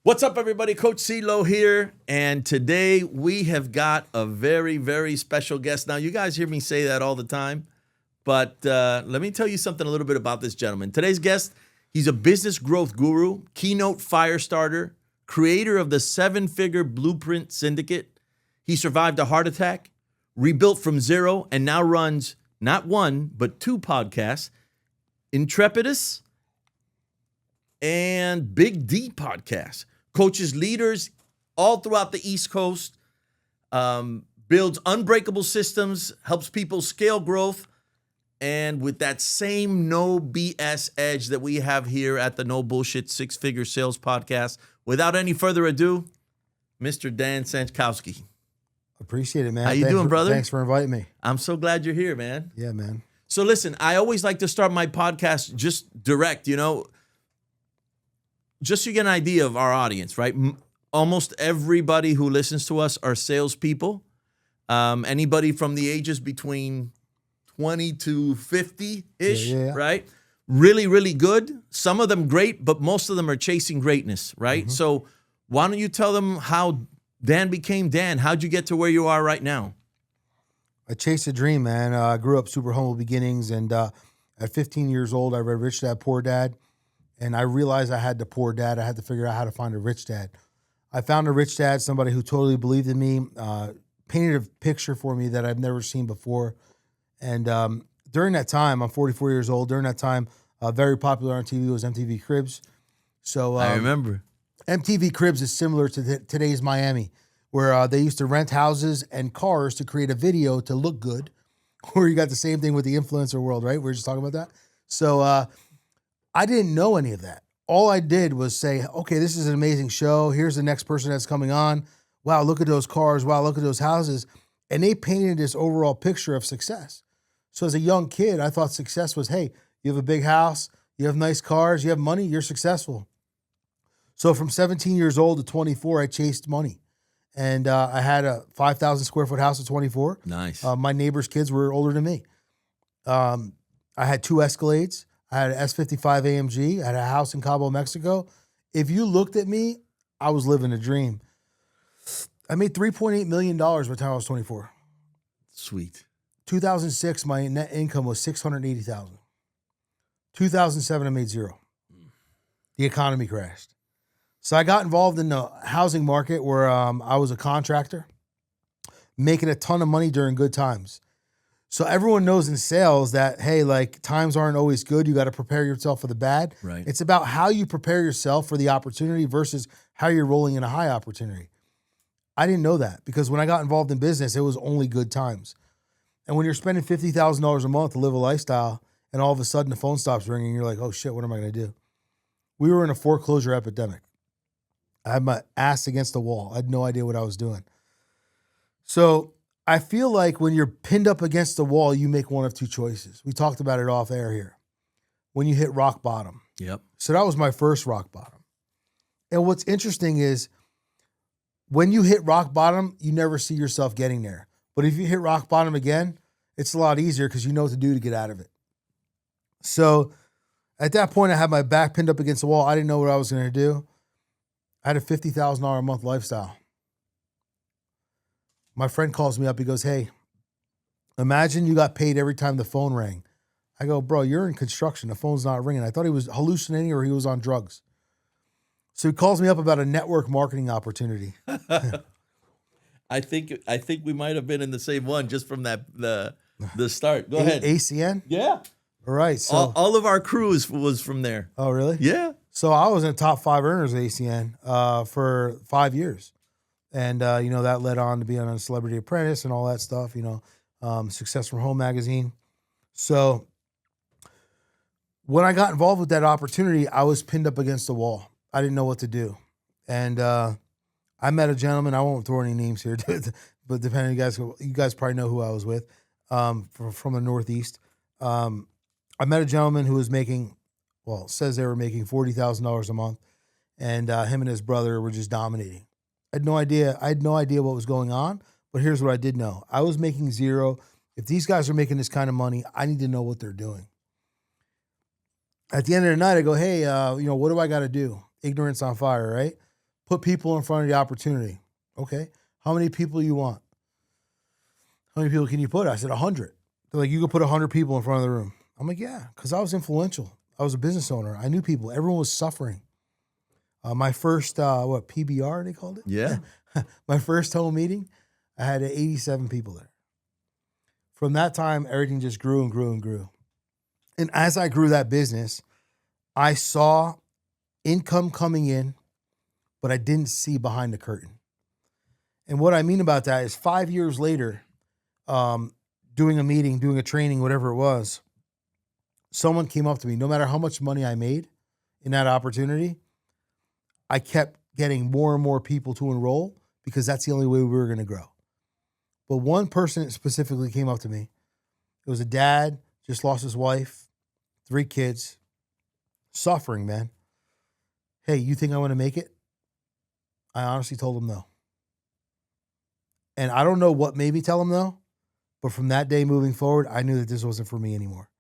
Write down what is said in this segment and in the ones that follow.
What's up, everybody? Coach CeeLo here, and today we have got a very, very special guest. Now, you guys hear me say that all the time, but let me tell you something a little bit about this gentleman. Today's guest, he's a business growth guru, keynote fire starter, creator of the Seven-Figure Blueprint Syndicate. He survived a heart attack, rebuilt from zero, and now runs not one, but two podcasts, Intrepidus and Big D podcast. Coaches leaders all throughout the East Coast, builds unbreakable systems, helps people scale growth, and with that same no BS edge that we have here at the No Bullshit Six-Figure Sales Podcast. Without any further ado, Mr. Dan Sachkowsky. Appreciate it, man. How you doing, brother? Thanks for inviting me. I'm so glad you're here, man. Yeah, man. So listen, I always like to start my podcast just direct, just so you get an idea of our audience, right? Almost everybody who listens to us are salespeople. Anybody from the ages between 20 to 50-ish, right? Really, really good. Some of them great, but most of them are chasing greatness, right? Mm-hmm. So why don't you tell them how Dan became Dan? How'd you get to where you are right now? I chased a dream, man. I grew up super humble beginnings, and at 15 years old, I read Rich Dad, Poor Dad. And I realized I had the poor dad. I had to figure out how to find a rich dad. I found a rich dad, somebody who totally believed in me, painted a picture for me that I've never seen before. And during that time, I'm 44 years old. During that time, very popular on TV was MTV Cribs. So I remember. MTV Cribs is similar to today's Miami, where they used to rent houses and cars to create a video to look good. Or you got the same thing with the influencer world, right? We were just talking about that. So I didn't know any of that. All I did was say, okay, this is an amazing show. Here's the next person that's coming on. Wow, look at those cars. Wow, look at those houses. And they painted this overall picture of success. So as a young kid, I thought success was, hey, you have a big house, you have nice cars, you have money, you're successful. So from 17 years old to 24, I chased money. And I had a 5,000 square foot house at 24. Nice. My neighbor's kids were older than me. I had two Escalades. I had an S55 AMG. I had a house in Cabo, Mexico. If you looked at me, I was living a dream. I made $3.8 million by the time I was 24. Sweet. 2006, my net income was $680,000. 2007, I made zero. The economy crashed. So I got involved in the housing market where I was a contractor, making a ton of money during good times. So everyone knows in sales that, hey, like times aren't always good. You got to prepare yourself for the bad. Right. It's about how you prepare yourself for the opportunity versus how you're rolling in a high opportunity. I didn't know that because when I got involved in business, it was only good times. And when you're spending $50,000 a month to live a lifestyle and all of a sudden the phone stops ringing, you're like, oh shit, what am I going to do? We were in a foreclosure epidemic. I had my ass against the wall. I had no idea what I was doing. So I feel like when you're pinned up against the wall, you make one of two choices. We talked about it off air here. When you hit rock bottom. Yep. So that was my first rock bottom. And what's interesting is when you hit rock bottom, you never see yourself getting there. But if you hit rock bottom again, it's a lot easier because you know what to do to get out of it. So at that point, I had my back pinned up against the wall. I didn't know what I was going to do. I had a $50,000 a month lifestyle. My friend calls me up. He goes, hey, imagine you got paid every time the phone rang. I go, bro, you're in construction. The phone's not ringing. I thought he was hallucinating or he was on drugs. So he calls me up about a network marketing opportunity. I think we might have been in the same one just from the start. Go ahead. ACN? Yeah. All right. So all of our crew was from there. Oh, really? Yeah. So I was in the top 5 earners at ACN for 5 years. And, that led on to being on Celebrity Apprentice and all that stuff, Success from Home magazine. So when I got involved with that opportunity, I was pinned up against the wall. I didn't know what to do. And I met a gentleman, I won't throw any names here, but depending you guys probably know who I was with from the Northeast. I met a gentleman who was making, says they were making $40,000 a month. And him and his brother were just dominating. I had no idea what was going on, but here's what I did know. I was making zero. If these guys are making this kind of money, I need to know what they're doing. At the end of the night, I go, hey, what do I got to do? Ignorance on fire, right? Put people in front of the opportunity. Okay. How many people you want? How many people can you put? I said 100. They're like, you could put 100 people in front of the room. I'm like, yeah, because I was influential. I was a business owner. I knew people. Everyone was suffering. My first, PBR, they called it? Yeah. My first home meeting, I had 87 people there. From that time, everything just grew and grew and grew. And as I grew that business, I saw income coming in, but I didn't see behind the curtain. And what I mean about that is 5 years later, doing a meeting, doing a training, whatever it was, someone came up to me. No matter how much money I made in that opportunity, I kept getting more and more people to enroll because that's the only way we were going to grow. But one person specifically came up to me. It was a dad, just lost his wife, 3 kids, suffering, man. Hey, you think I want to make it? I honestly told him no. And I don't know what made me tell him no, but from that day moving forward, I knew that this wasn't for me anymore.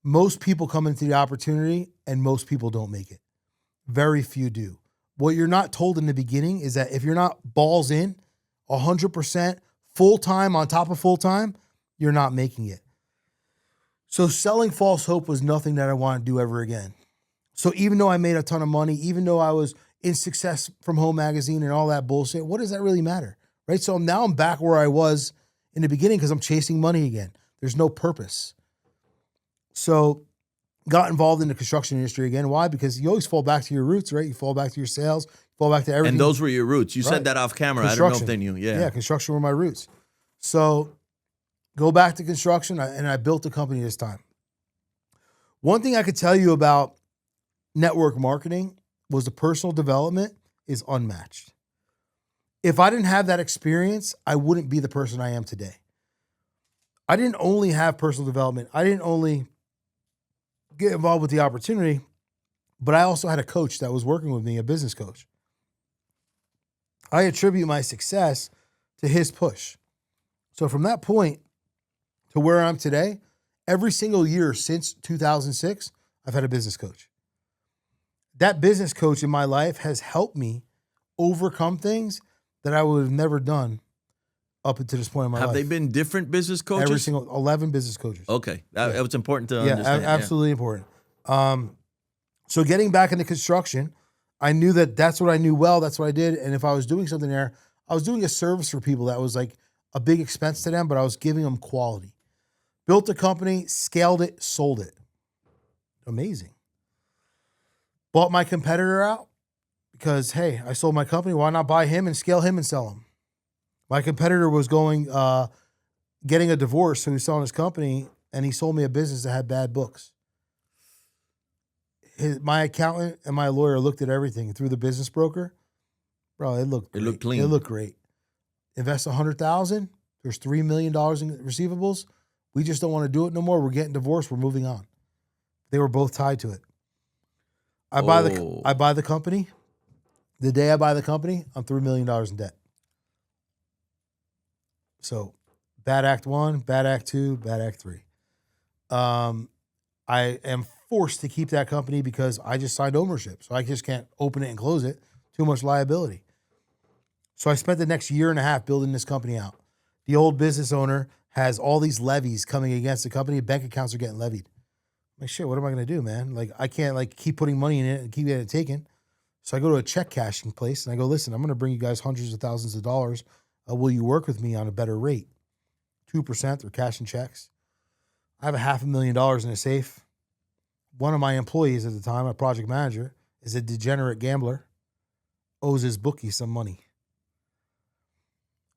Most people come into the opportunity and most people don't make it. Very few do. What you're not told in the beginning is that if you're not balls in, 100% full-time on top of full-time, you're not making it. So selling false hope was nothing that I want to do ever again. So even though I made a ton of money, even though I was in Success from Home magazine and all that bullshit, what does that really matter? Right? So now I'm back where I was in the beginning because I'm chasing money again. There's no purpose. So got involved in the construction industry again. Why? Because you always fall back to your roots, right? You fall back to your sales, fall back to everything. And those were your roots. You Right. said that off camera. I don't know if they knew. Yeah, construction were my roots. So go back to construction, and I built a company this time. One thing I could tell you about network marketing was the personal development is unmatched. If I didn't have that experience, I wouldn't be the person I am today. I didn't only have personal development. I didn't only get involved with the opportunity, but I also had a coach that was working with me, a business coach. I attribute my success to his push. So from that point to where I'm today, every single year since 2006, I've had a business coach. That business coach in my life has helped me overcome things that I would have never done up until this point in my life. Have they been different business coaches? Every single 11 business coaches. Okay. That was important to Yeah, understand. absolutely important. So getting back into construction, I knew that that's what I knew well. That's what I did. And if I was doing something there, I was doing a service for people that was like a big expense to them, but I was giving them quality. Built a company, scaled it, sold it. Amazing. Bought my competitor out because, hey, I sold my company. Why not buy him and scale him and sell him? My competitor was getting a divorce, so he was selling his company, and he sold me a business that had bad books. My accountant and my lawyer looked at everything through the business broker. Bro, it looked clean. It looked great. Invest $100,000. There's $3 million in receivables. We just don't want to do it no more. We're getting divorced. We're moving on. They were both tied to it. I buy the company. The day I buy the company, I'm $3 million in debt. So bad act 1, bad act 2, bad act 3. I am forced to keep that company because I just signed ownership. So I just can't open it and close it. Too much liability. So I spent the next year and a half building this company out. The old business owner has all these levies coming against the company. Bank accounts are getting levied. I'm like, shit, what am I going to do, man? Like, I can't like keep putting money in it and keep getting it taken. So I go to a check cashing place and I go, listen, I'm going to bring you guys hundreds of thousands of dollars. Will you work with me on a better rate? 2% through cash and checks. I have $500,000 in a safe. One of my employees at the time, a project manager, is a degenerate gambler, owes his bookie some money.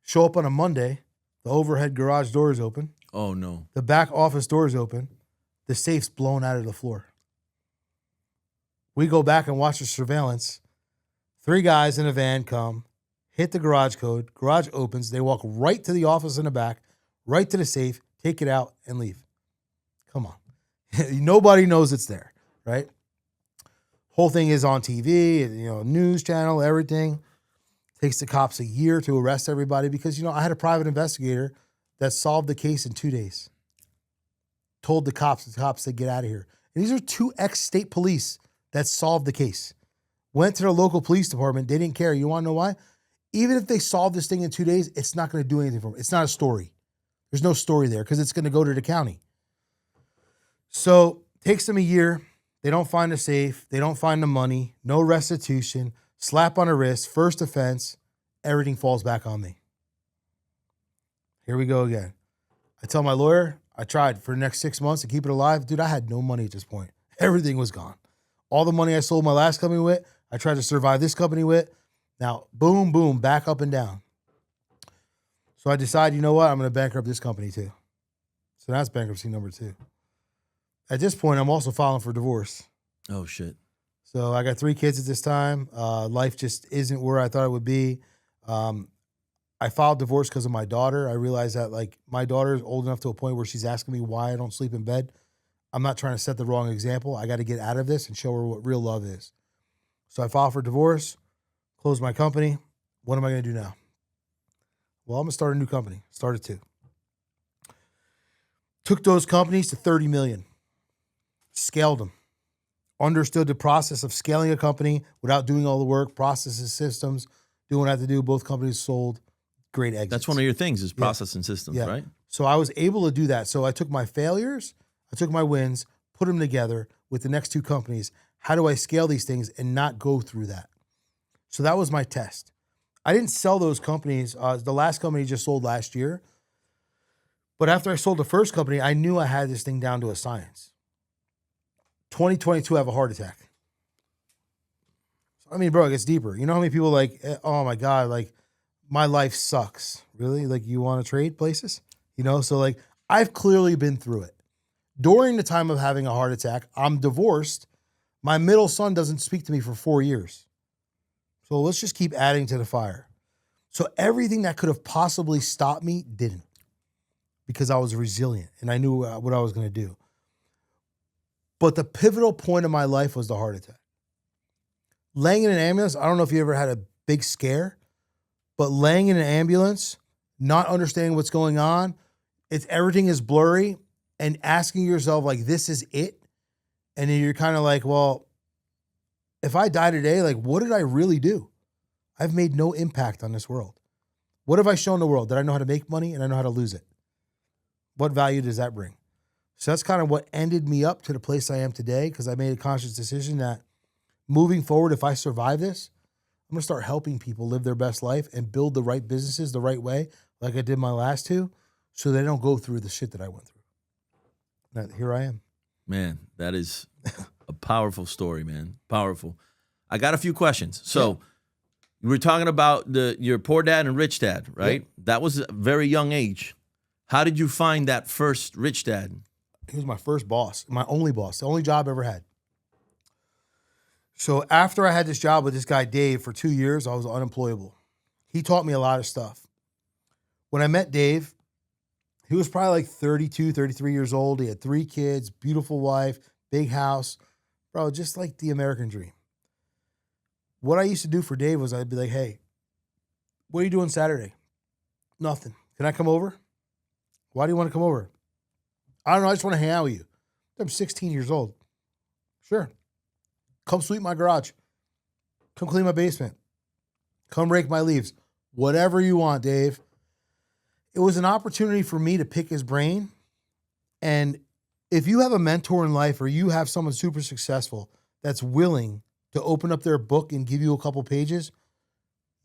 Show up on a Monday, the overhead garage door is open. Oh, no. The back office door is open. The safe's blown out of the floor. We go back and watch the surveillance. 3 guys in a van come, hit the garage code, garage opens, they walk right to the office in the back, right to the safe, take it out, and leave. Come on. Nobody knows it's there, right? Whole thing is on TV, news channel, everything. Takes the cops a year to arrest everybody because, I had a private investigator that solved the case in 2 days. Told the cops to get out of here. And these are 2 ex-state police that solved the case. Went to the local police department. They didn't care. You want to know why? Even if they solve this thing in 2 days, it's not going to do anything for them. It's not a story. There's no story there because it's going to go to the county. So takes them a year. They don't find the safe. They don't find the money. No restitution. Slap on the wrist. First offense. Everything falls back on me. Here we go again. I tell my lawyer, I tried for the next 6 months to keep it alive. Dude, I had no money at this point. Everything was gone. All the money I sold my last company with, I tried to survive this company with. Now, boom, boom, back up and down. So I decide, you know what? I'm going to bankrupt this company too. So that's bankruptcy number 2. At this point, I'm also filing for divorce. Oh, shit. So I got 3 kids at this time. Life just isn't where I thought it would be. I filed divorce because of my daughter. I realized that like my daughter is old enough to a point where she's asking me why I don't sleep in bed. I'm not trying to set the wrong example. I got to get out of this and show her what real love is. So I filed for divorce, closed my company. What am I going to do now? Well, I'm going to start a new company. Started 2. Took those companies to 30 million. Scaled them. Understood the process of scaling a company without doing all the work, processes, systems, doing what I had to do. Both companies sold. Great exits. That's one of your things is process and systems, right? So I was able to do that. So I took my failures, I took my wins, put them together with the next 2 companies. How do I scale these things and not go through that? So that was my test. I didn't sell those companies. The last company just sold last year. But after I sold the first company, I knew I had this thing down to a science. 2022, I have a heart attack. I mean, bro, it gets deeper. You know how many people like, oh my God, like my life sucks. Really? Like you want to trade places? You know, so like I've clearly been through it. During the time of having a heart attack, I'm divorced. My middle son doesn't speak to me for 4 years. So let's just keep adding to the fire. So everything that could have possibly stopped me didn't because I was resilient and I knew what I was going to do. But the pivotal point of my life was the heart attack. Laying in an ambulance, I don't know if you ever had a big scare, but laying in an ambulance, not understanding what's going on, everything is blurry and asking yourself like, this is it. And then you're kind of like, well, if I die today, like, what did I really do? I've made no impact on this world. What have I shown the world? That I know how to make money and I know how to lose it. What value does that bring? So that's kind of what ended me up to the place I am today because I made a conscious decision that moving forward, if I survive this, I'm going to start helping people live their best life and build the right businesses the right way, like I did my last 2, so they don't go through the shit that I went through. Now, here I am. Man, that is a powerful story, man. Powerful. I got a few questions. So we were talking about your poor dad and rich dad, right? Yeah. That was a very young age. How did you find that first rich dad? He was my first boss, my only boss, the only job I ever had. So after I had this job with this guy, Dave, for 2 years, I was unemployable. He taught me a lot of stuff. When I met Dave, he was probably like 32, 33 years old. He had 3 kids, beautiful wife, big house. Bro, just like the American dream. What I used to do for Dave was I'd be like, hey, what are you doing Saturday? Nothing. Can I come over? Why do you want to come over? I don't know. I just want to hang out with you. I'm 16 years old. Sure. Come sweep my garage. Come clean my basement. Come rake my leaves. Whatever you want, Dave. It was an opportunity for me to pick his brain. And if you have a mentor in life or you have someone super successful that's willing to open up their book and give you a couple pages,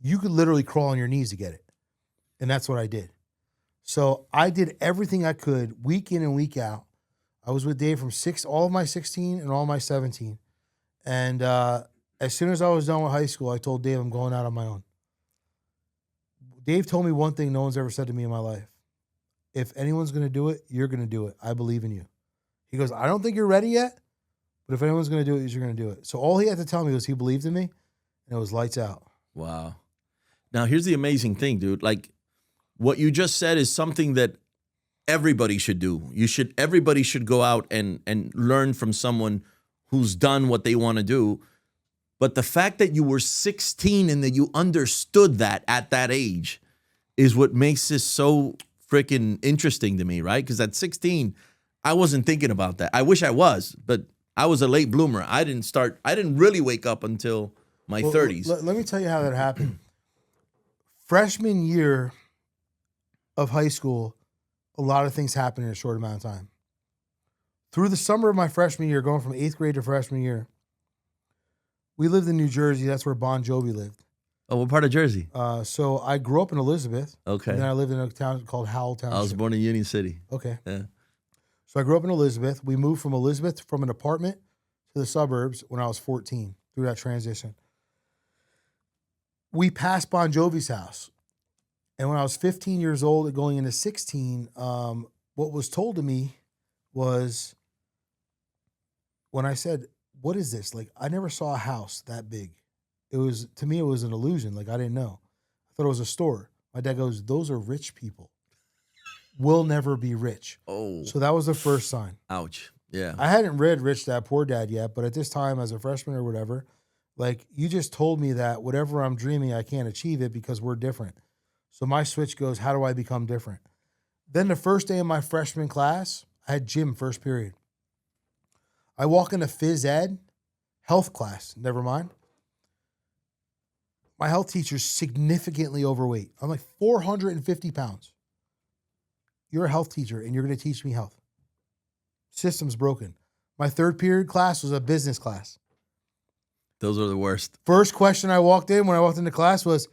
you could literally crawl on your knees to get it. And that's what I did. So I did everything I could week in and week out. I was with Dave from all of my 16 and all my 17. And as soon as I was done with high school, I told Dave I'm going out on my own. Dave told me one thing no one's ever said to me in my life. If anyone's going to do it, you're going to do it. I believe in you. He goes, I don't think you're ready yet, but if anyone's going to do it, you're going to do it. So all he had to tell me was he believed in me, and it was lights out. Wow. Now, here's the amazing thing, dude. Like, what you just said is something that everybody should do. Everybody should go out and learn from someone who's done what they want to do. But the fact that you were 16 and that you understood that at that age is what makes this so freaking interesting to me, right? Because at 16, I wasn't thinking about that. I wish I was, but I was a late bloomer. I didn't really wake up until my 30s. Let me tell you how that happened. Freshman year of high school, a lot of things happened in a short amount of time. Through the summer of my freshman year, going from 8th grade to freshman year, we lived in New Jersey. That's where Bon Jovi lived. Oh, what part of Jersey? So I grew up in Elizabeth. Okay. And then I lived in a town called Howell Township. I was born in Union City. Okay. Yeah. So I grew up in Elizabeth. We moved from Elizabeth from an apartment to the suburbs when I was 14 through that transition. We passed Bon Jovi's house. And when I was 15 years old and going into 16, what was told to me was when I said, what is this? Like, I never saw a house that big. To me, it was an illusion. Like, I didn't know. I thought it was a store. My dad goes, those are rich people. We'll never be rich. Oh. So that was the first sign. Ouch. Yeah. I hadn't read Rich Dad, Poor Dad yet, but at this time as a freshman or whatever, like, you just told me that whatever I'm dreaming, I can't achieve it because we're different. So my switch goes, how do I become different? Then the first day of my freshman class, I had gym first period. I walk into phys ed, health class, never mind. My health teacher's significantly overweight. I'm like 450 pounds. You're a health teacher and you're going to teach me health. System's broken. My third period class was a business class. Those are the worst. First question I walked into class was,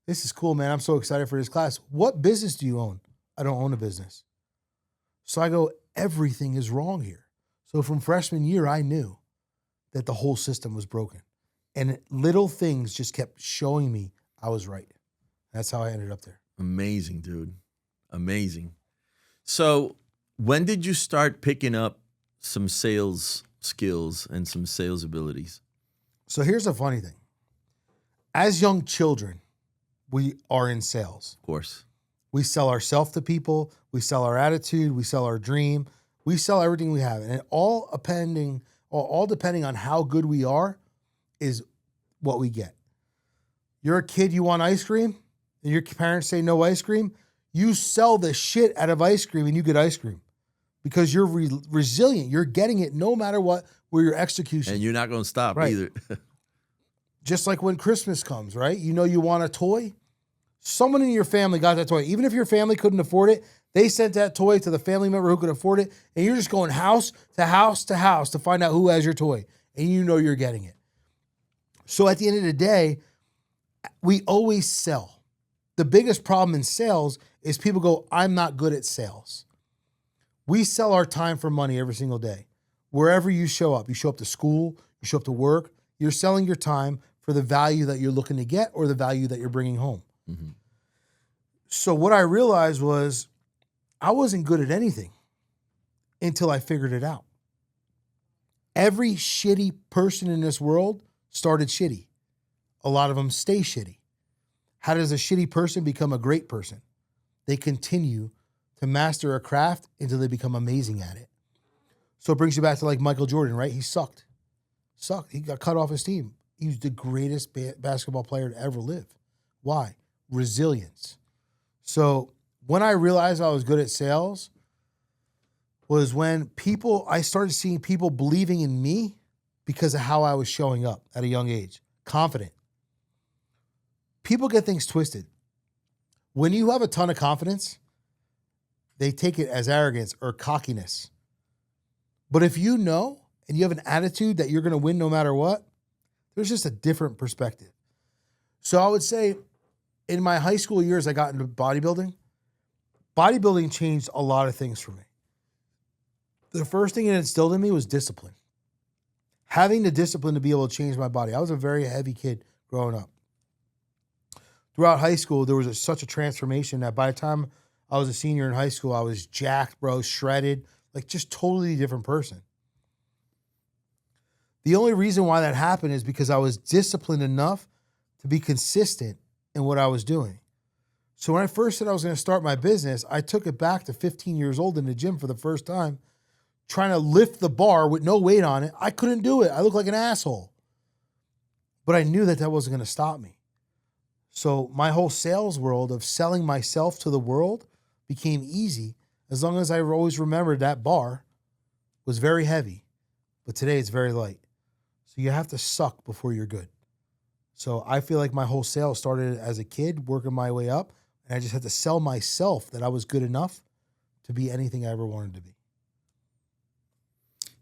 this is cool, man. I'm so excited for this class. What business do you own? I don't own a business. So I go, everything is wrong here. So from freshman year, I knew that the whole system was broken. And little things just kept showing me I was right. That's how I ended up there. Amazing, dude. Amazing. So when did you start picking up some sales skills and some sales abilities? So here's the funny thing. As young children, we are in sales. Of course. We sell ourselves to people. We sell our attitude. We sell our dream. We sell everything we have. And it all depending on how good we are is what we get. You're a kid, you want ice cream, and your parents say no ice cream. You sell the shit out of ice cream and you get ice cream because you're resilient. You're getting it no matter what, where your execution. And you're not going to stop either. Just like when Christmas comes, right? You know you want a toy. Someone in your family got that toy. Even if your family couldn't afford it, they sent that toy to the family member who could afford it. And you're just going house to house to house to find out who has your toy. And you know you're getting it. So at the end of the day, we always sell. The biggest problem in sales is people go, I'm not good at sales. We sell our time for money every single day. Wherever you show up to school, you show up to work, you're selling your time for the value that you're looking to get or the value that you're bringing home. Mm-hmm. So what I realized was I wasn't good at anything until I figured it out. Every shitty person in this world started shitty. A lot of them stay shitty. How does a shitty person become a great person? They continue to master a craft until they become amazing at it. So it brings you back to like Michael Jordan, right? He sucked. He got cut off his team. He was the greatest basketball player to ever live. Why? Resilience. So when I realized I was good at sales was when I started seeing people believing in me because of how I was showing up at a young age. Confident. People get things twisted. When you have a ton of confidence, they take it as arrogance or cockiness. But if you know and you have an attitude that you're going to win no matter what, there's just a different perspective. So I would say in my high school years, I got into bodybuilding. Bodybuilding changed a lot of things for me. The first thing it instilled in me was discipline. Having the discipline to be able to change my body. I was a very heavy kid growing up. Throughout high school, there was such a transformation that by the time I was a senior in high school, I was jacked, bro, shredded, like just totally different person. The only reason why that happened is because I was disciplined enough to be consistent in what I was doing. So when I first said I was going to start my business, I took it back to 15 years old in the gym for the first time, trying to lift the bar with no weight on it. I couldn't do it. I looked like an asshole. But I knew that wasn't going to stop me. So my whole sales world of selling myself to the world became easy as long as I always remembered that bar was very heavy, but today it's very light. So you have to suck before you're good. So I feel like my whole sales started as a kid, working my way up, and I just had to sell myself that I was good enough to be anything I ever wanted to be.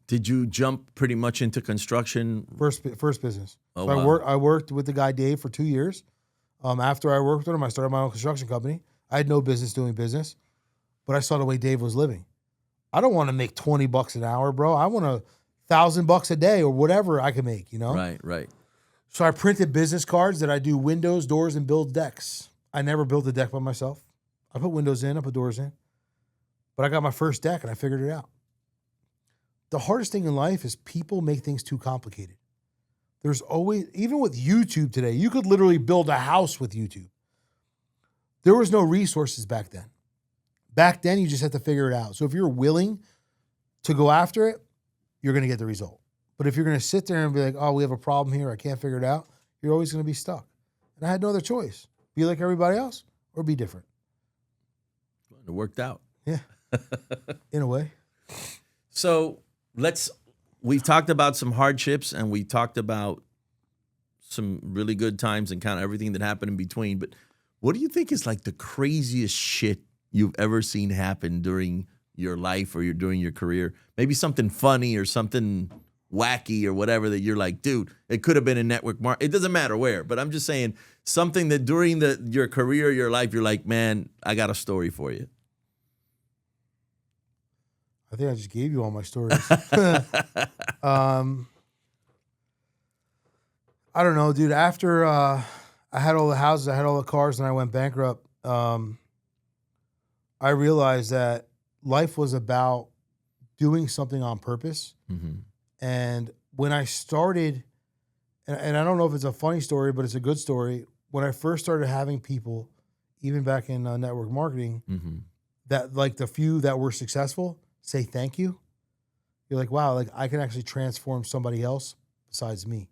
Did you jump pretty much into construction? First business. Oh, So wow. I worked with the guy Dave for 2 years. After I worked with him, I started my own construction company. I had no business doing business, but I saw the way Dave was living. I don't want to make $20 an hour, bro. I want $1,000 a day or whatever I can make, you know? Right, right. So I printed business cards that I do windows, doors, and build decks. I never built a deck by myself. I put windows in, I put doors in. But I got my first deck and I figured it out. The hardest thing in life is people make things too complicated. There's always, even with YouTube today, you could literally build a house with YouTube. There was no resources back then. Back then, you just had to figure it out. So if you're willing to go after it, you're going to get the result. But if you're going to sit there and be like, oh, we have a problem here, I can't figure it out, you're always going to be stuck. And I had no other choice. Be like everybody else or be different. It worked out. Yeah, in a way. So we've talked about some hardships and we talked about some really good times and kind of everything that happened in between. But what do you think is like the craziest shit you've ever seen happen during your life or during your career? Maybe something funny or something wacky or whatever that you're like, dude, it could have been a network market. It doesn't matter where, but I'm just saying something that during your career, your life, you're like, man, I got a story for you. I think I just gave you all my stories. I don't know, dude. After I had all the houses, I had all the cars, and I went bankrupt, I realized that life was about doing something on purpose. Mm-hmm. And when I started, and I don't know if it's a funny story, but it's a good story. When I first started having people, even back in network marketing, Mm-hmm. that like the few that were successful say thank you. You're like, wow, like I can actually transform somebody else besides me.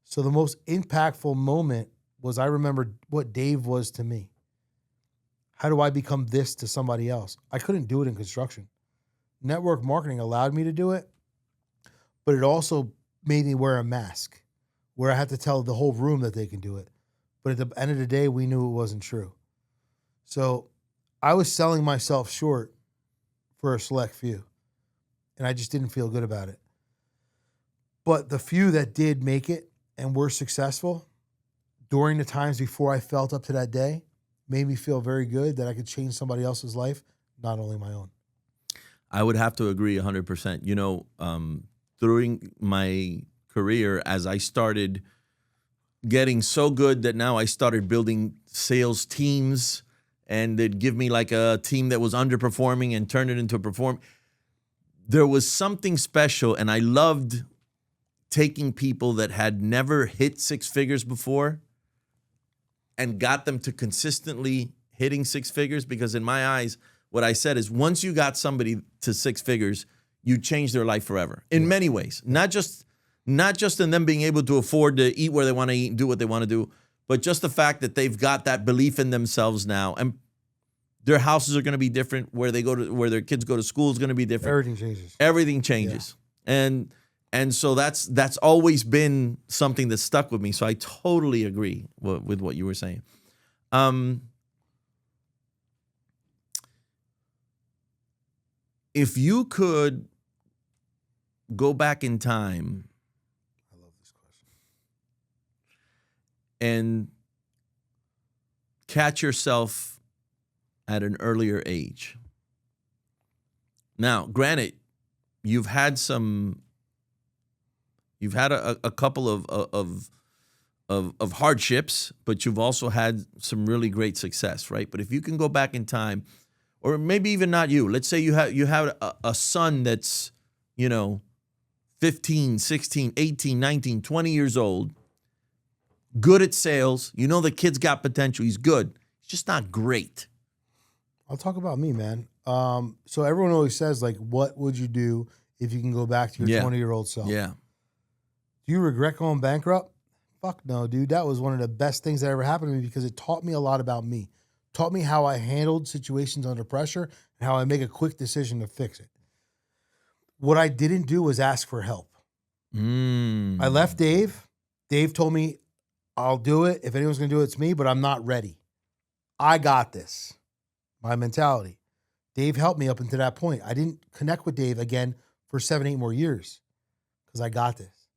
So the most impactful moment was I remembered what Dave was to me. How do I become this to somebody else? I couldn't do it in construction. Network marketing allowed me to do it, but it also made me wear a mask where I had to tell the whole room that they can do it. But at the end of the day, we knew it wasn't true. So I was selling myself short for a select few, and I just didn't feel good about it. But the few that did make it and were successful during the times before I felt up to that day made me feel very good that I could change somebody else's life, not only my own. I would have to agree 100%. You know, during my career, as I started getting so good that now I started building sales teams, and they'd give me like a team that was underperforming and turn it into a perform. There was something special, and I loved taking people that had never hit six figures before and got them to consistently hitting six figures, because in my eyes, what I said is once you got somebody to six figures, you change their life forever in many ways. Not just in them being able to afford to eat where they want to eat and do what they want to do, but just the fact that they've got that belief in themselves now, and their houses are going to be different. Where their kids go to school is going to be different. Everything changes. Everything changes, and so that's always been something that stuck with me. So I totally agree with what you were saying. If you could go back in time, I love this question, and catch yourself at an earlier age. Now, granted, you've had a couple of hardships, but you've also had some really great success, right? But if you can go back in time, or maybe even not you, let's say you have a son that's, 15, 16, 18, 19, 20 years old, good at sales. The kid's got potential. He's good. He's just not great. I'll talk about me, man. So everyone always says, like, what would you do if you can go back to your 20-year-old self? Yeah. Do you regret going bankrupt? Fuck no, dude. That was one of the best things that ever happened to me because it taught me a lot about me. Taught me how I handled situations under pressure and how I make a quick decision to fix it. What I didn't do was ask for help. I left Dave. Dave told me I'll do it. If anyone's going to do it, it's me, but I'm not ready. I got this. My mentality. Dave helped me up until that point. I didn't connect with Dave again for 7-8 more years because I got this.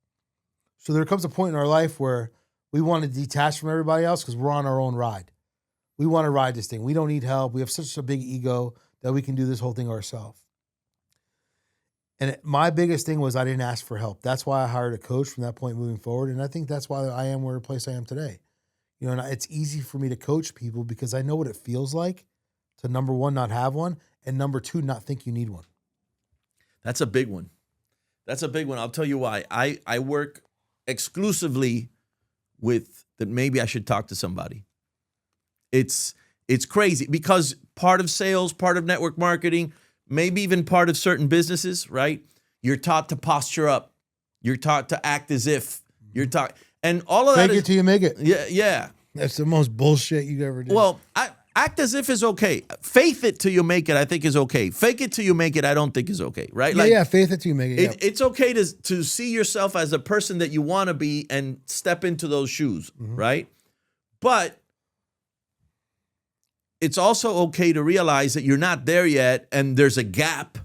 So there comes a point in our life where we want to detach from everybody else because we're on our own ride. We want to ride this thing. We don't need help. We have such a big ego that we can do this whole thing ourselves. And my biggest thing was I didn't ask for help. That's why I hired a coach from that point moving forward. And I think that's why I am where the place I am today. You know, and it's easy for me to coach people because I know what it feels like to, number one, not have one, and number two, not think you need one. That's a big one. That's a big one. I'll tell you why. I work exclusively with that. Maybe I should talk to somebody. It's crazy because part of sales, part of network marketing, maybe even part of certain businesses, right? You're taught to posture up. You're taught to act as if. You're taught, and all of that. Fake it till you make it. Yeah. That's the most bullshit you ever did. Well, act as if is okay. Faith it till you make it, I think is okay. Fake it till you make it, I don't think is okay, right? Yeah, faith it till you make it. It's okay to see yourself as a person that you want to be and step into those shoes, right? But it's also okay to realize that you're not there yet and there's a gap.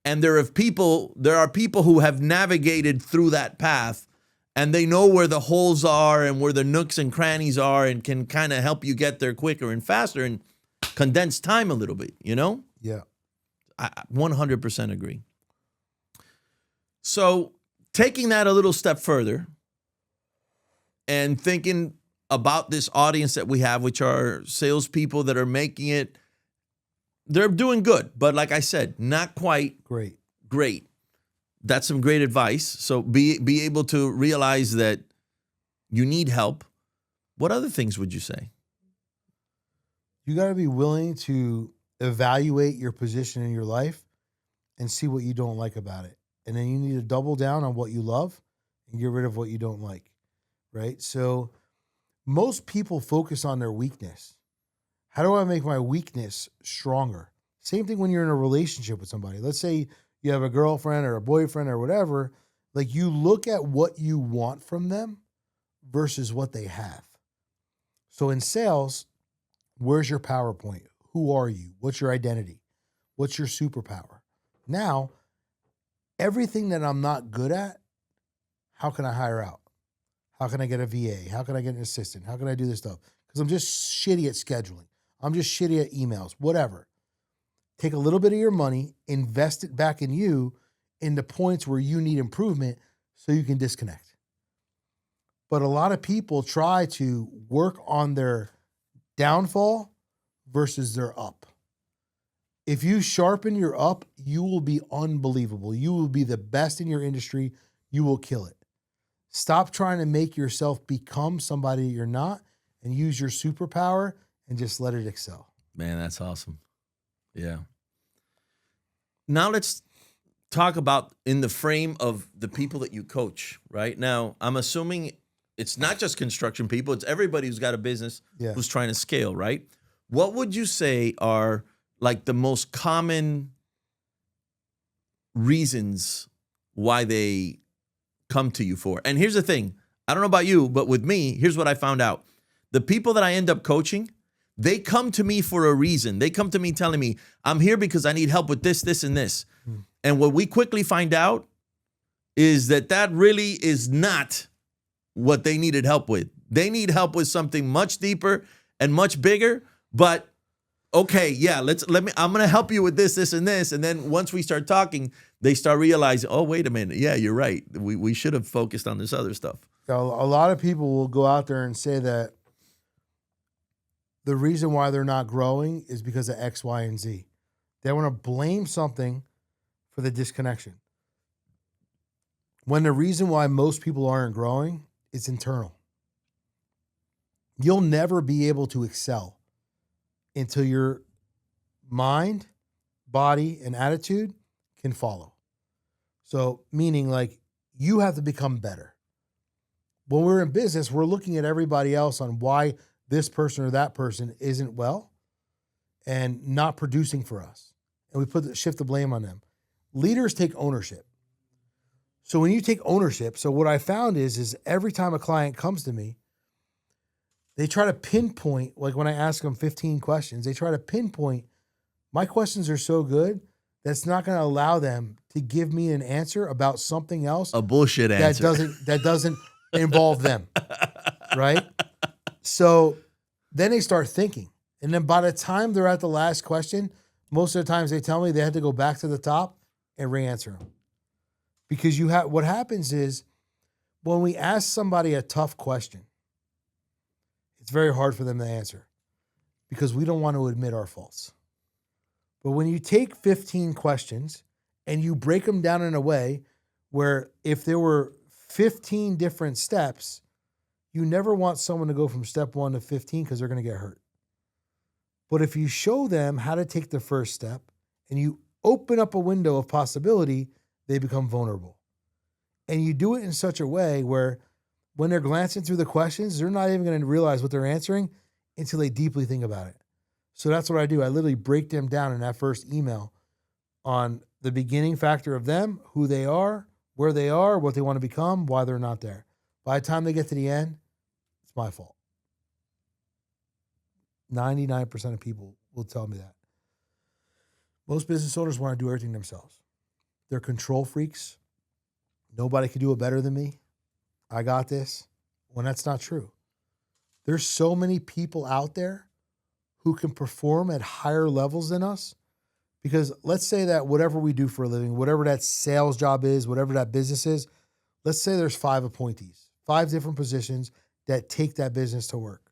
And there are people who have navigated through that path and they know where the holes are and where the nooks and crannies are and can kind of help you get there quicker and faster and condense time a little bit, you know? Yeah. I 100% agree. So taking that a little step further and thinking about this audience that we have, which are salespeople that are making it, they're doing good. But like I said, not quite great. That's some great advice. So be able to realize that you need help. What other things would you say? You got to be willing to evaluate your position in your life and see what you don't like about it. And then you need to double down on what you love and get rid of what you don't like, right? So most people focus on their weakness. How do I make my weakness stronger? Same thing when you're in a relationship with somebody. Let's say you have a girlfriend or a boyfriend or whatever. Like you look at what you want from them versus what they have. So in sales, where's your PowerPoint? Who are you? What's your identity? What's your superpower? Now, everything that I'm not good at, how can I hire out? How can I get a VA? How can I get an assistant? How can I do this stuff? Because I'm just shitty at scheduling. I'm just shitty at emails, whatever. Take a little bit of your money, invest it back in you in the points where you need improvement so you can disconnect. But a lot of people try to work on their downfall versus their up. If you sharpen your up, you will be unbelievable. You will be the best in your industry. You will kill it. Stop trying to make yourself become somebody you're not and use your superpower and just let it excel. Man, that's awesome. Yeah. Now let's talk about in the frame of the people that you coach, right? Now, I'm assuming it's not just construction people, it's everybody who's got a business who's trying to scale, right? What would you say are like the most common reasons why they come to you for? And here's the thing. I don't know about you, but with me, here's what I found out. The people that I end up coaching, they come to me for a reason. They come to me telling me, I'm here because I need help with this, this, and this. And what we quickly find out is that really is not what they needed help with. They need help with something much deeper and much bigger. But okay, yeah, I'm gonna help you with this, this, and this. And then once we start talking, they start realizing, oh, wait a minute, yeah, you're right. We should have focused on this other stuff. A lot of people will go out there and say that the reason why they're not growing is because of X, Y, and Z. They want to blame something for the disconnection. When the reason why most people aren't growing is internal. You'll never be able to excel until your mind, body, and attitude can follow. So meaning like you have to become better. When we're in business, we're looking at everybody else on why this person or that person isn't well and not producing for us. And we shift the blame on them. Leaders take ownership. So when you take ownership, so what I found is every time a client comes to me, they try to pinpoint, like when I ask them 15 questions, they try to pinpoint my questions are so good that's not going to allow them to give me an answer about something else A bullshit answer. that doesn't involve them, right? So then they start thinking. And then by the time they're at the last question, most of the times they tell me they had to go back to the top and re-answer them. Because what happens is when we ask somebody a tough question, it's very hard for them to answer because we don't want to admit our faults. But when you take 15 questions and you break them down in a way where if there were 15 different steps, you never want someone to go from step 1 to 15 because they're going to get hurt. But if you show them how to take the first step and you open up a window of possibility, they become vulnerable. And you do it in such a way where when they're glancing through the questions, they're not even going to realize what they're answering until they deeply think about it. So that's what I do. I literally break them down in that first email on the beginning factor of them, who they are, where they are, what they want to become, why they're not there. By the time they get to the end, it's my fault. 99% of people will tell me that. Most business owners want to do everything themselves. They're control freaks. Nobody can do it better than me. I got this. When that's not true. There's so many people out there who can perform at higher levels than us. Because let's say that whatever we do for a living, whatever that sales job is, whatever that business is, let's say there's 5 appointees, 5 different positions that take that business to work.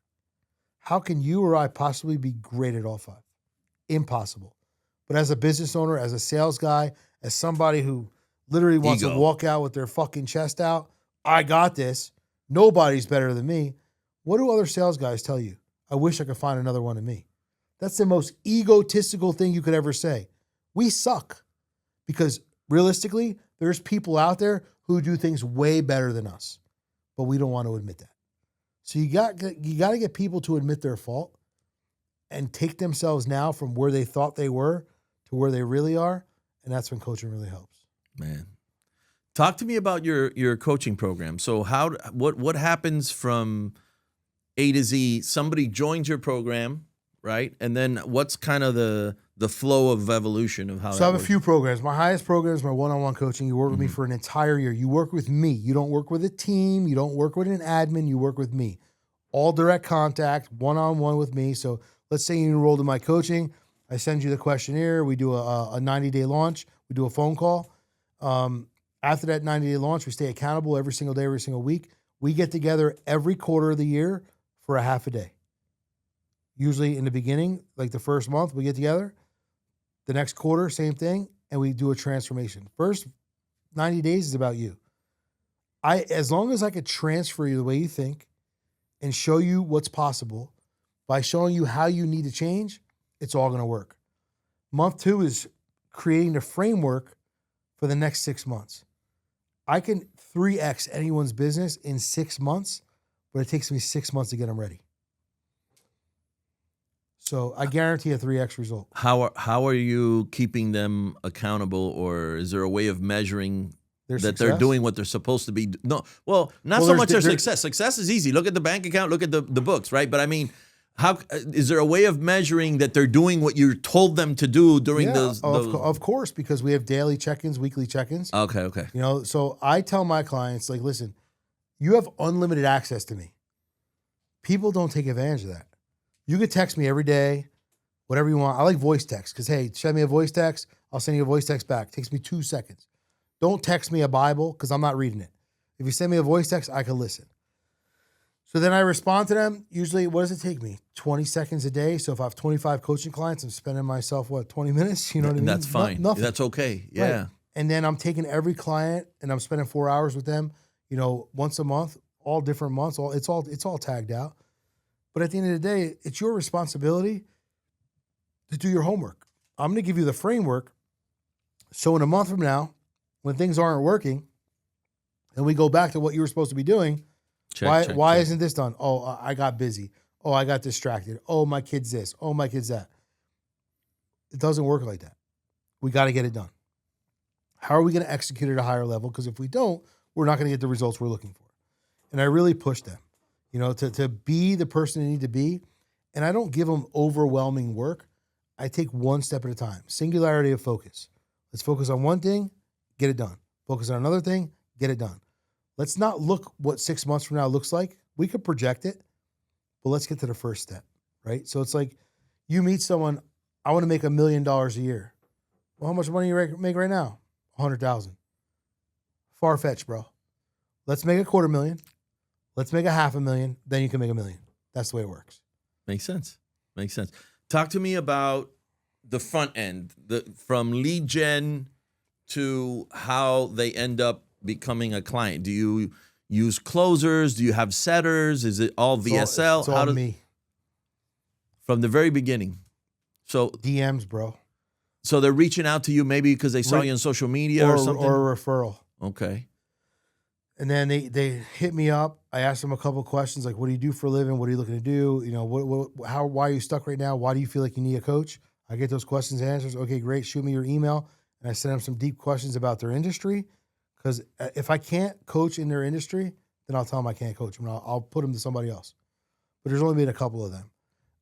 How can you or I possibly be great at all 5? Impossible. But as a business owner, as a sales guy, as somebody who literally wants to walk out with their fucking chest out, I got this. Nobody's better than me. What do other sales guys tell you? I wish I could find another one of me. That's the most egotistical thing you could ever say. We suck. Because realistically, there's people out there who do things way better than us. But we don't want to admit that. So you got to get people to admit their fault and take themselves now from where they thought they were to where they really are. And that's when coaching really helps. Man. Talk to me about your coaching program. So what happens from A to Z? Somebody joins your program, right? And then what's kind of the flow of evolution of how So that I have works? a few programs. My highest program is my one-on-one coaching. You work with me for an entire year. You work with me. You don't work with a team. You don't work with an admin. You work with me. All direct contact, one-on-one with me. So let's say you enrolled in my coaching. I send you the questionnaire. We do a 90-day launch. We do a phone call. After that 90-day launch, we stay accountable every single day, every single week. We get together every quarter of the year for a half a day. Usually in the beginning, like the first month, we get together. The next quarter, same thing, and we do a transformation. First 90 days is about you. As long as I could transfer you the way you think and show you what's possible by showing you how you need to change, it's all going to work. Month 2 is creating the framework for the next 6 months. I can 3X anyone's business in 6 months, but it takes me 6 months to get them ready. So I guarantee a 3X result. How are you keeping them accountable, or is there a way of measuring Their that success? they're doing what they're supposed to be? No, well, not so much their there- success. Success is easy. Look at the bank account. Look at the books, right? But I mean, how is there a way of measuring that they're doing what you told them to do during those? Of course, because we have daily check-ins, weekly check-ins. Okay. You know, so I tell my clients, like, listen, you have unlimited access to me. People don't take advantage of that. You could text me every day, whatever you want. I like voice text because, hey, send me a voice text. I'll send you a voice text back. It takes me 2 seconds. Don't text me a Bible because I'm not reading it. If you send me a voice text, I can listen. So then I respond to them. Usually, what does it take me? 20 seconds a day. So if I have 25 coaching clients, I'm spending myself, 20 minutes? You know what I mean? That's fine. Nothing. That's okay. Yeah. Right. And then I'm taking every client and I'm spending 4 hours with them, once a month, all different months. It's all tagged out. But at the end of the day, it's your responsibility to do your homework. I'm going to give you the framework. So in a month from now, when things aren't working and we go back to what you were supposed to be doing, Check, why check. isn't this done? Oh, I got busy. Oh, I got distracted. Oh, my kid's this. Oh, my kid's that. It doesn't work like that. We got to get it done. How are we going to execute at a higher level? Because if we don't, we're not going to get the results we're looking for. And I really push them. to be the person they need to be. And I don't give them overwhelming work. I take one step at a time. Singularity of focus. Let's focus on one thing, get it done. Focus on another thing, get it done. Let's not look what 6 months from now looks like. We could project it, but let's get to the first step, right? So it's like you meet someone, I want to make $1 million a year. Well, how much money you make right now? 100,000. Far-fetched, bro. Let's make $250,000. Let's make $500,000. Then you can make $1 million. That's the way it works. Makes sense. Makes sense. Talk to me about the front end, from lead gen to how they end up becoming a client. Do you use closers? Do you have setters? Is it all VSL? It's all me. From the very beginning. So DMs, bro. So they're reaching out to you maybe because they saw you on social media or something? Or a referral. Okay. And then they hit me up. I asked them a couple of questions like, what do you do for a living? What are you looking to do? Why are you stuck right now? Why do you feel like you need a coach? I get those questions and answers. Okay, great. Shoot me your email. And I send them some deep questions about their industry. Because if I can't coach in their industry, then I'll tell them I can't coach them. I'll put them to somebody else. But there's only been a couple of them.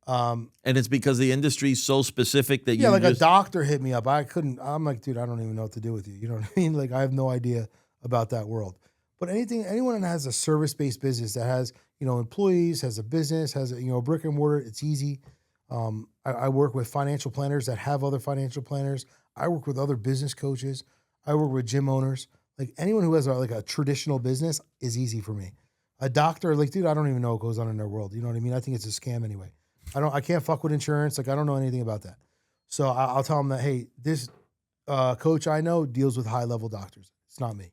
And it's because the industry is so specific that a doctor hit me up. I'm like, dude, I don't even know what to do with you. You know what I mean? Like, I have no idea about that world. But anyone that has a service-based business that has, employees, has a business, has a brick and mortar, it's easy. I work with financial planners that have other financial planners. I work with other business coaches. I work with gym owners. Like, anyone who has a traditional business is easy for me. A doctor, like, dude, I don't even know what goes on in their world. You know what I mean? I think it's a scam anyway. I can't fuck with insurance. Like, I don't know anything about that. So I'll tell them that, hey, this coach I know deals with high-level doctors. It's not me.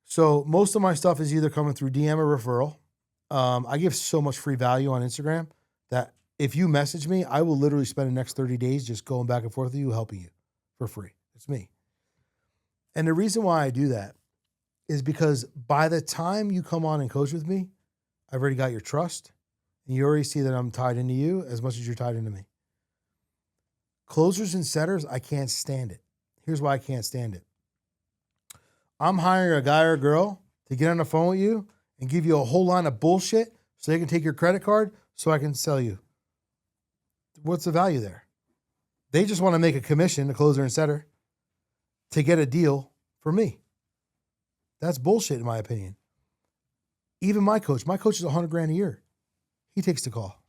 So most of my stuff is either coming through DM or referral. I give so much free value on Instagram that if you message me, I will literally spend the next 30 days just going back and forth with you, helping you for free. It's me. And the reason why I do that is because by the time you come on and coach with me, I've already got your trust, and you already see that I'm tied into you as much as you're tied into me. Closers and setters, I can't stand it. Here's why I can't stand it. I'm hiring a guy or a girl to get on the phone with you and give you a whole line of bullshit so they can take your credit card so I can sell you. What's the value there? They just want to make a commission, a closer and setter, to get a deal for me. That's bullshit in my opinion. Even my coach is $100,000 a year. He takes the call.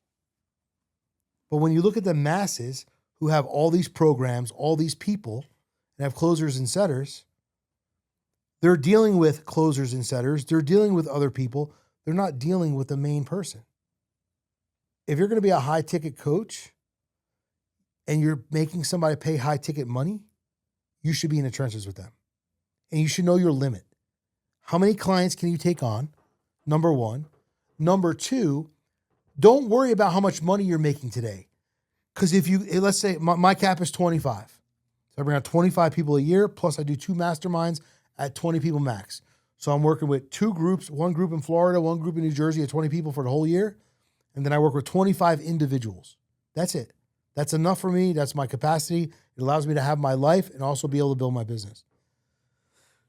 But when you look at the masses who have all these programs, all these people, and have closers and setters, they're dealing with closers and setters. They're dealing with other people. They're not dealing with the main person. If you're going to be a high-ticket coach and you're making somebody pay high-ticket money, you should be in the trenches with them. And you should know your limit. How many clients can you take on? Number one. Number two, don't worry about how much money you're making today. Because let's say my cap is 25. So I bring on 25 people a year, plus I do 2 masterminds at 20 people max. So I'm working with 2 groups, one group in Florida, one group in New Jersey at 20 people for the whole year. And then I work with 25 individuals. That's it. That's enough for me. That's my capacity. It allows me to have my life and also be able to build my business.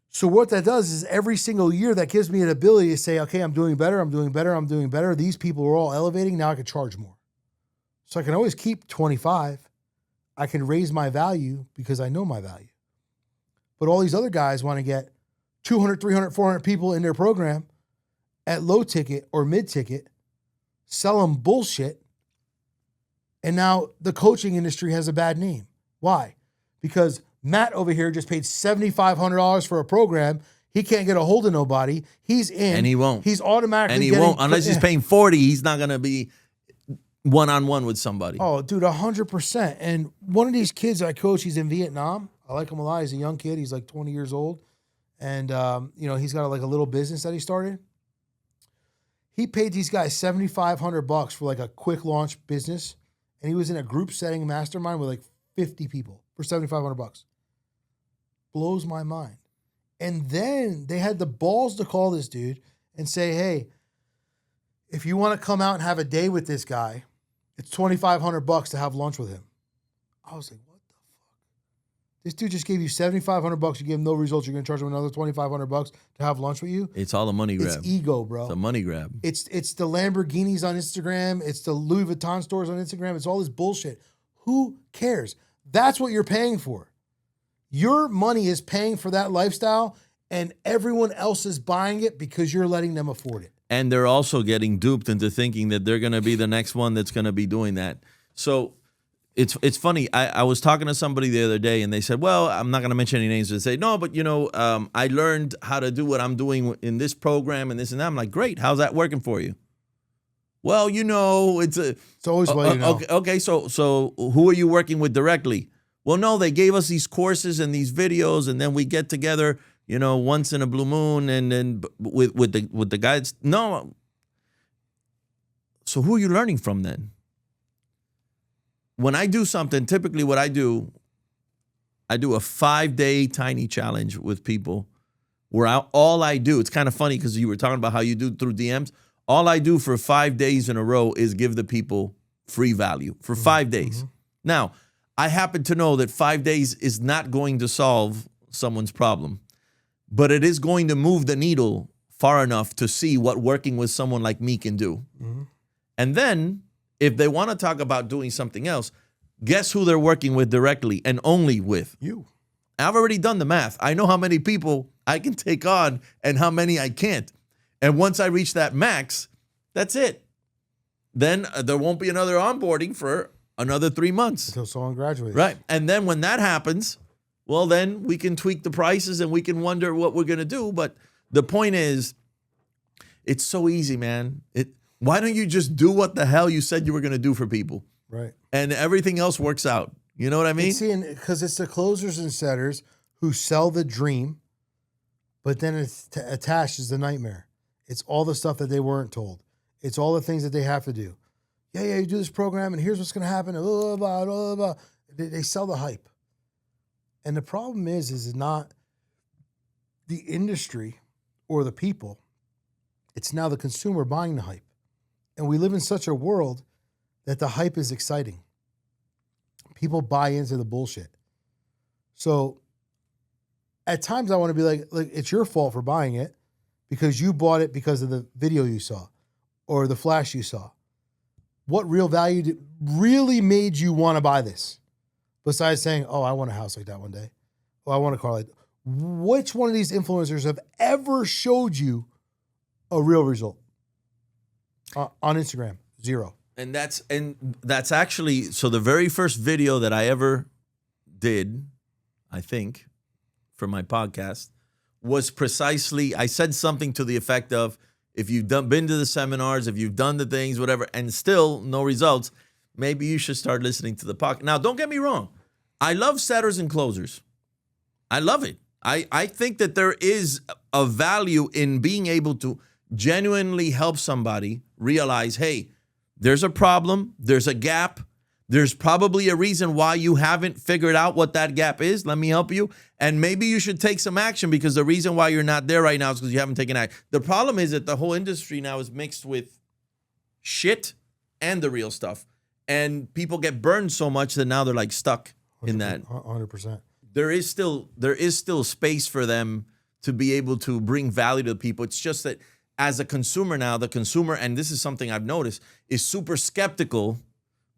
So what that does is every single year that gives me an ability to say, okay, I'm doing better, I'm doing better, I'm doing better. These people are all elevating. Now I can charge more. So I can always keep 25. I can raise my value because I know my value. But all these other guys want to get 200, 300, 400 people in their program at low ticket or mid ticket, sell them bullshit. And now the coaching industry has a bad name. Why? Because Matt over here just paid $7,500 for a program. He can't get a hold of nobody. He's in. And he won't. He's automatically And he won't. Unless he's paying 40, he's not going to be one-on-one with somebody. Oh, dude, 100%. And one of these kids I coach, he's in Vietnam. I like him a lot. He's a young kid. He's like 20 years old. And, he's got like a little business that he started. He paid these guys $7,500 for like a quick launch business. And he was in a group setting mastermind with like 50 people for $7,500. Blows my mind. And then they had the balls to call this dude and say, hey, if you want to come out and have a day with this guy, it's $2,500 to have lunch with him. I was like, what the fuck? This dude just gave you $7,500. You give him no results. You're going to charge him another $2,500 to have lunch with you. It's all a money grab. It's ego, bro. It's a money grab. It's the Lamborghinis on Instagram. It's the Louis Vuitton stores on Instagram. It's all this bullshit. Who cares? That's what you're paying for. Your money is paying for that lifestyle, and everyone else is buying it because you're letting them afford it. And they're also getting duped into thinking that they're going to be the next one that's going to be doing that. So it's funny. I was talking to somebody the other day, and they said, well, I'm not going to mention any names. They say, no, but, I learned how to do what I'm doing in this program and this and that. I'm like, great. How's that working for you? Well, it's always well, Okay, so who are you working with directly? Well, no, they gave us these courses and these videos, and then we get together, once in a blue moon, and then with the guys. No. So who are you learning from then? When I do something, typically what I do a 5-day tiny challenge with people where all I do, it's kind of funny because you were talking about how you do through DMs. All I do for 5 days in a row is give the people free value for 5 days. Mm-hmm. Now, I happen to know that 5 days is not going to solve someone's problem, but it is going to move the needle far enough to see what working with someone like me can do. Mm-hmm. And then if they want to talk about doing something else, guess who they're working with directly and only with? You. I've already done the math. I know how many people I can take on and how many I can't. And once I reach that max, that's it. Then there won't be another onboarding for another 3 months. Until someone graduates. Right. And then when that happens, well, then we can tweak the prices and we can wonder what we're going to do. But the point is, it's so easy, man. Why don't you just do what the hell you said you were going to do for people? Right. And everything else works out. You know what I mean? Because it's the closers and setters who sell the dream, but then it's attached is the nightmare. It's all the stuff that they weren't told. It's all the things that they have to do. Yeah, you do this program, and here's what's going to happen. Blah, blah, blah, blah. They sell the hype. And the problem is not the industry or the people. It's now the consumer buying the hype. And we live in such a world that the hype is exciting. People buy into the bullshit. So at times I want to be like, it's your fault for buying it because you bought it because of the video you saw or the flash you saw. What real value really made you want to buy this? Besides saying, oh, I want a house like that one day. Oh, I want a car like that. Which one of these influencers have ever showed you a real result? On Instagram, 0. And that's actually, so the very first video that I ever did, I think, for my podcast, was precisely, I said something to the effect of, if you've been to the seminars, if you've done the things, whatever, and still no results, maybe you should start listening to the podcast. Now, don't get me wrong. I love setters and closers. I love it. I think that there is a value in being able to genuinely help somebody realize, hey, there's a problem, there's a gap, there's probably a reason why you haven't figured out what that gap is. Let me help you. And maybe you should take some action because the reason why you're not there right now is because you haven't taken action. The problem is that the whole industry now is mixed with shit and the real stuff. And people get burned so much that now they're like stuck in that. 100%. There is still space for them to be able to bring value to people. It's just that as a consumer now, the consumer, and this is something I've noticed, is super skeptical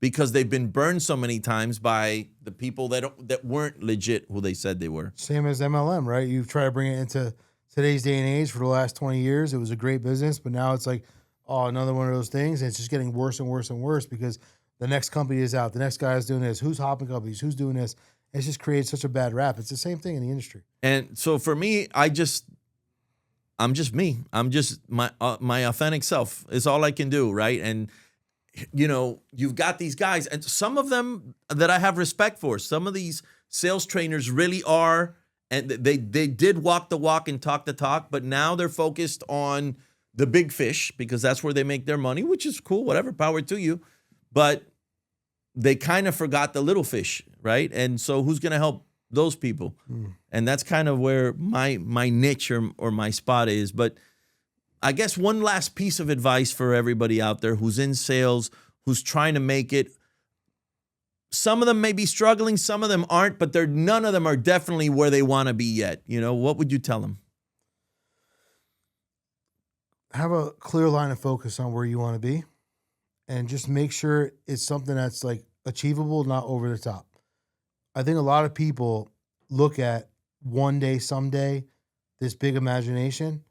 because they've been burned so many times by the people that weren't legit who they said they were. Same as MLM, right? You've tried to bring it into today's day and age for the last 20 years. It was a great business, but now it's like, oh, another one of those things. And it's just getting worse and worse and worse because the next company is out. The next guy is doing this. Who's hopping companies? Who's doing this? It's just created such a bad rap. It's the same thing in the industry. And so for me, I'm just me. I'm just my authentic self. It's all I can do, right? And you've got these guys, and some of them that I have respect for. Some of these sales trainers really are, and they did walk the walk and talk the talk, but now they're focused on the big fish because that's where they make their money, which is cool, whatever, power to you. But they kind of forgot the little fish, right? And so who's going to help those people? And that's kind of where my niche or my spot is. But I guess one last piece of advice for everybody out there who's in sales, who's trying to make it. some of them may be struggling, some of them aren't, but none of them are definitely where they want to be yet. What would you tell them? Have a clear line of focus on where you want to be, and just make sure it's something that's like achievable, not over the top. I think a lot of people look at one day, someday, this big imagination.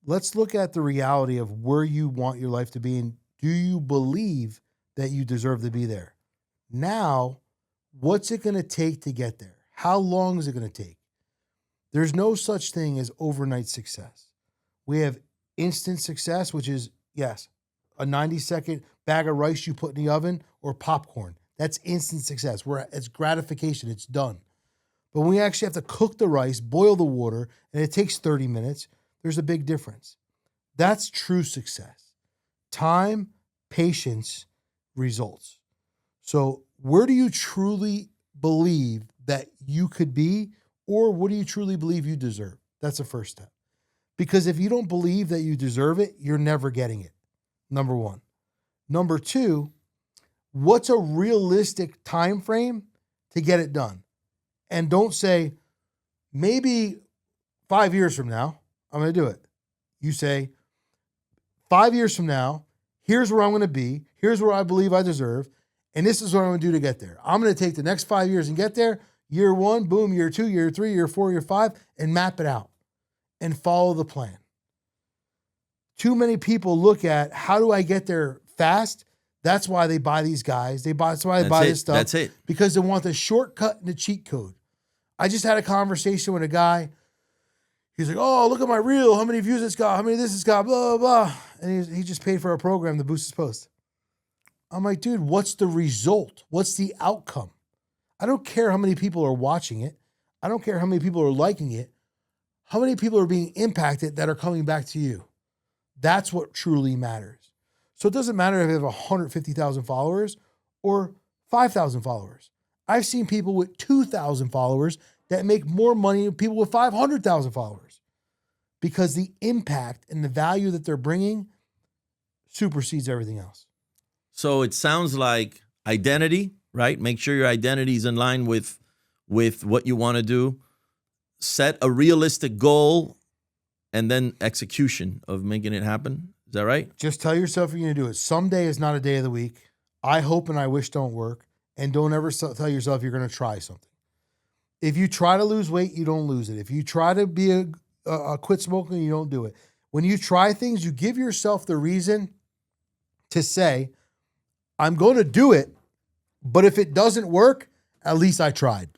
Let's look at the reality of where you want your life to be, and do you believe that you deserve to be there? Now, what's it going to take to get there? How long is it going to take? There's no such thing as overnight success. We have instant success, which is, yes, a 90-second bag of rice you put in the oven or popcorn. That's instant success. It's gratification. It's done. But when we actually have to cook the rice, boil the water, and it takes 30 minutes, there's a big difference. That's true success. Time, patience, results. So where do you truly believe that you could be, or what do you truly believe you deserve? That's the first step. Because if you don't believe that you deserve it, you're never getting it. Number one. Number two, what's a realistic time frame to get it done? And don't say, maybe 5 years from now, I'm going to do it. You say, 5 years from now, here's where I'm going to be. Here's where I believe I deserve. And this is what I'm going to do to get there. I'm going to take the next 5 years and get there. Year one, boom, year two, year three, year four, year five, and map it out and follow the plan. Too many people look at, how do I get there fast? That's why they buy these guys. That's why they buy this stuff. That's it. Because they want the shortcut and the cheat code. I just had a conversation with a guy. He's like, oh, look at my reel. How many views it's got? How many this it's got? Blah, blah, blah. And he just paid for a program to boost his post. I'm like, dude, what's the result? What's the outcome? I don't care how many people are watching it. I don't care how many people are liking it. How many people are being impacted that are coming back to you? That's what truly matters. So it doesn't matter if you have 150,000 followers or 5,000 followers. I've seen people with 2,000 followers that make more money than people with 500,000 followers, because the impact and the value that they're bringing supersedes everything else. So it sounds like identity, right? Make sure your identity is in line with what you want to do. Set a realistic goal, and then execution of making it happen. Is that right? Just tell yourself you're going to do it. Someday is not a day of the week. I hope and I wish don't work. And don't ever tell yourself you're going to try something. If you try to lose weight, you don't lose it. If you try to be a quit smoking, you don't do it. When you try things, you give yourself the reason to say, I'm going to do it, but if it doesn't work, at least I tried.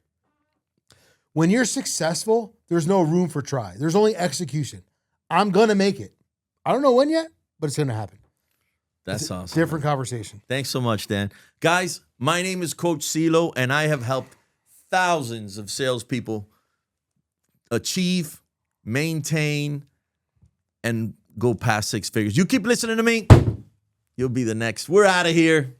When you're successful, there's no room for try. There's only execution. I'm going to make it. I don't know when yet, but it's going to happen. That's awesome. Different conversation. Thanks so much, Dan. Guys, my name is Coach CeeLo, and I have helped thousands of salespeople achieve, maintain, and go past six figures. You keep listening to me, you'll be the next. We're out of here.